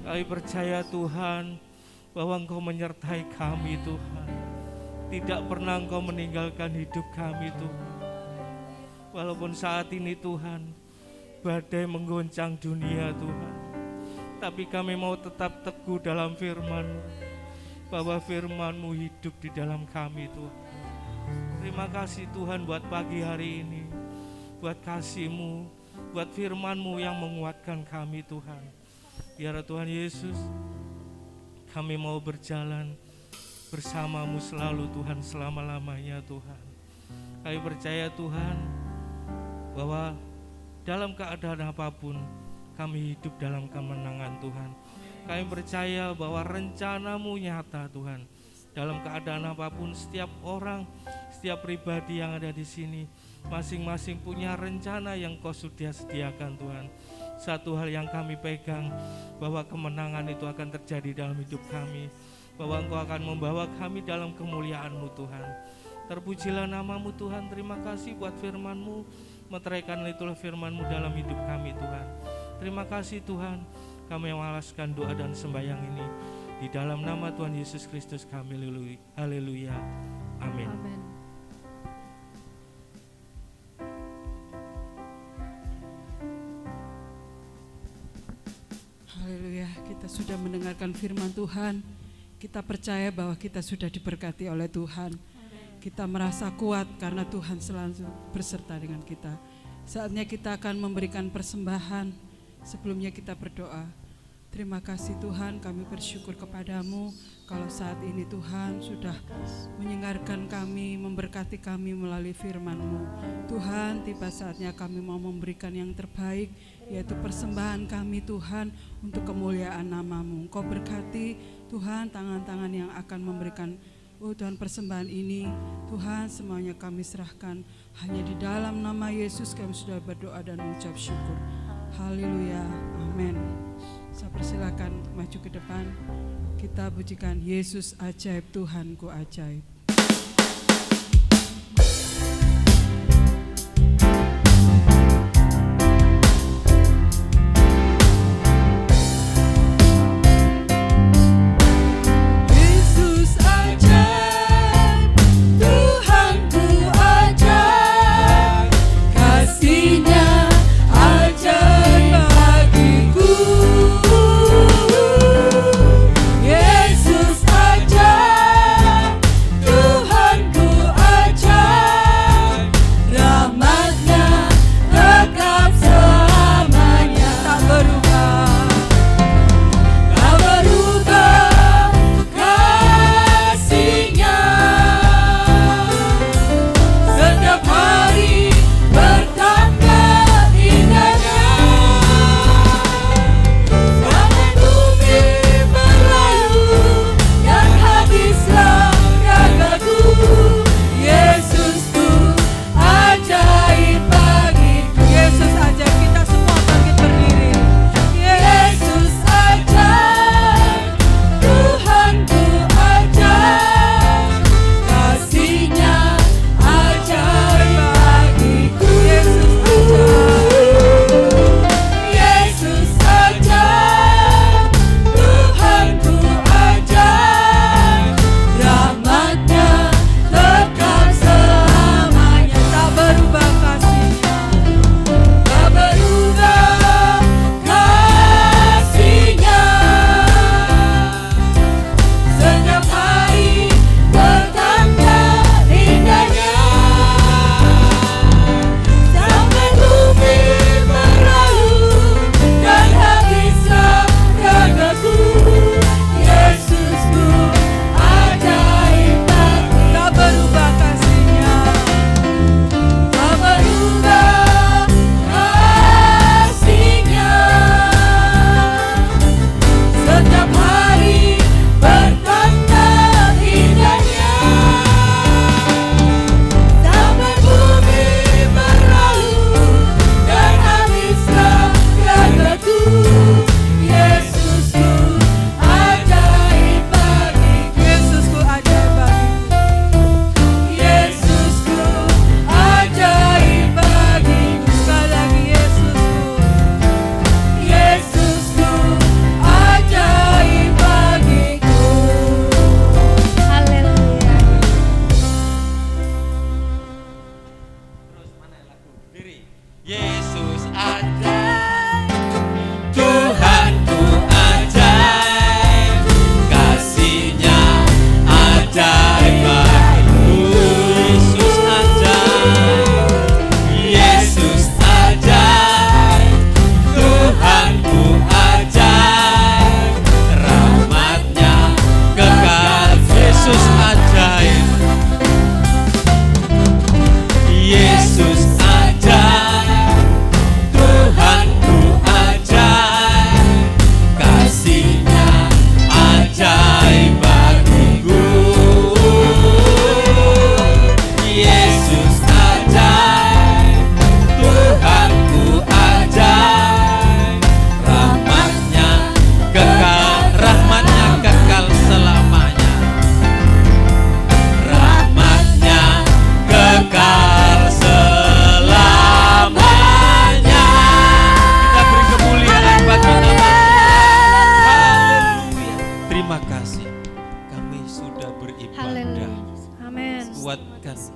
Kami percaya Tuhan bahwa Engkau menyertai kami Tuhan. Tidak pernah Engkau meninggalkan hidup kami Tuhan. Walaupun saat ini Tuhan badai menggoncang dunia Tuhan, tapi kami mau tetap teguh dalam firman-Mu, bahwa firman-Mu hidup di dalam kami Tuhan. Terima kasih Tuhan buat pagi hari ini, buat kasih-Mu, buat firman-Mu yang menguatkan kami Tuhan. Biar Tuhan Yesus, kami mau berjalan bersama-Mu selalu Tuhan, selama-lamanya Tuhan. Kami percaya Tuhan bahwa dalam keadaan apapun kami hidup dalam kemenangan Tuhan. Kami percaya bahwa rencana-Mu nyata Tuhan. Dalam keadaan apapun, setiap orang, setiap pribadi yang ada di sini, masing-masing punya rencana yang Kau sudah sediakan Tuhan. Satu hal yang kami pegang, bahwa kemenangan itu akan terjadi dalam hidup kami, bahwa Engkau akan membawa kami dalam kemuliaan-Mu Tuhan. Terpujilah nama-Mu Tuhan. Terima kasih buat firman-Mu, meteraikan itulah firman-Mu dalam hidup kami Tuhan. Terima kasih Tuhan, kami mengalaskan doa dan sembahyang ini di dalam nama Tuhan Yesus Kristus kami. Haleluya. Amin. Amin. Haleluya, kita sudah mendengarkan firman Tuhan. Kita percaya bahwa kita sudah diberkati oleh Tuhan. Kita merasa kuat karena Tuhan selalu berserta dengan kita. Saatnya kita akan memberikan persembahan. Sebelumnya kita berdoa. Terima kasih Tuhan, kami bersyukur kepadamu kalau saat ini Tuhan sudah menyengarkan kami, memberkati kami melalui firman-Mu. Tuhan, tiba saatnya kami mau memberikan yang terbaik, yaitu persembahan kami Tuhan untuk kemuliaan nama-Mu. Kau berkati Tuhan tangan-tangan yang akan memberikan Tuhan persembahan ini. Tuhan, semuanya kami serahkan. Hanya di dalam nama Yesus kami sudah berdoa dan mengucap syukur. Haleluya, amin. Saya persilakan maju ke depan. Kita pujikan Yesus ajaib, Tuhanku ajaib. Yesus ajaib,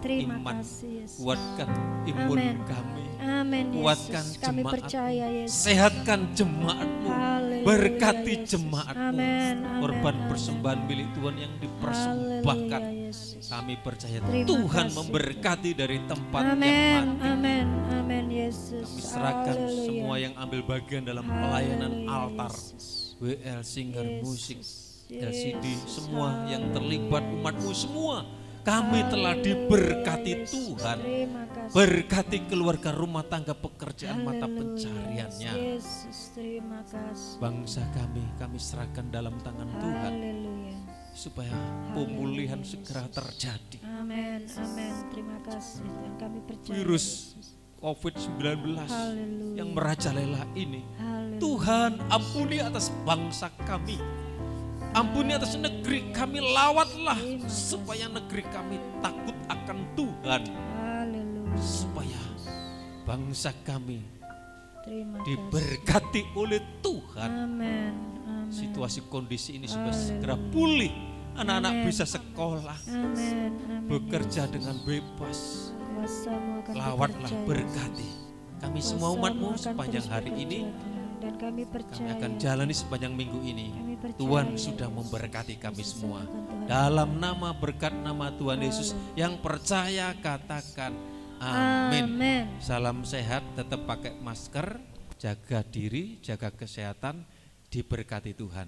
Terima iman, kasih Yesus. kuatkan imun Amin. kami, Amin kuatkan Yesus. Kami jemaat-Mu, percaya Yesus. sehatkan jemaat-Mu, Haleluya, berkati Yesus. jemaat-Mu, Amin, amin, korban amin. persembahan milik Tuhan yang dipersembahkan. Haleluya, Yesus. Kami percaya Terima Tuhan kasih, memberkati dari tempat yang Amin, mati. amin, amin Yesus. Kami serahkan Haleluya. semua yang ambil bagian dalam pelayanan Haleluya, altar, Yesus. WL, singer, Yesus, musik, Yesus, LCD, semua yang haleluya. terlibat umat-Mu semua. Kami telah diberkati Haleluya, Yesus. Tuhan. Terima kasih. Berkati keluarga, rumah tangga, pekerjaan, mata Haleluya, pencariannya. Yesus, terima kasih. Bangsa kami serahkan dalam tangan Tuhan. Haleluya. Supaya pemulihan segera terjadi. Amin, amin. Terima kasih Tuhan, kami percaya. Virus Yesus. COVID-19 Haleluya. yang merajalela ini, Haleluya. Tuhan ampuni atas bangsa kami, ampuni atas negeri kami, lawatlah Terima kasih. supaya negeri kami takut akan Tuhan, Haleluya. supaya bangsa kami Terima kasih. diberkati oleh Tuhan. Amin, amin. Situasi kondisi ini supaya Haleluya. segera pulih, anak-anak Amin. bisa sekolah, Amin, amin. bekerja Yesus. dengan bebas. Kuasa-Mu akan Lawatlah, dipercaya, berkati Yesus. kami semua Kuasa-Mu umat-Mu akan sepanjang terus hari ini. bekerja, Tuhan. Dan kami Kami percaya akan jalani sepanjang minggu ini. Kami percaya, Tuhan sudah Yesus. memberkati kami Yesus semua. akan Tuhan. Dalam nama berkat nama Tuhan Yesus, Haleluya. yang percaya katakan amin. Amin. Salam sehat, tetap pakai masker, jaga diri, jaga kesehatan, diberkati Tuhan.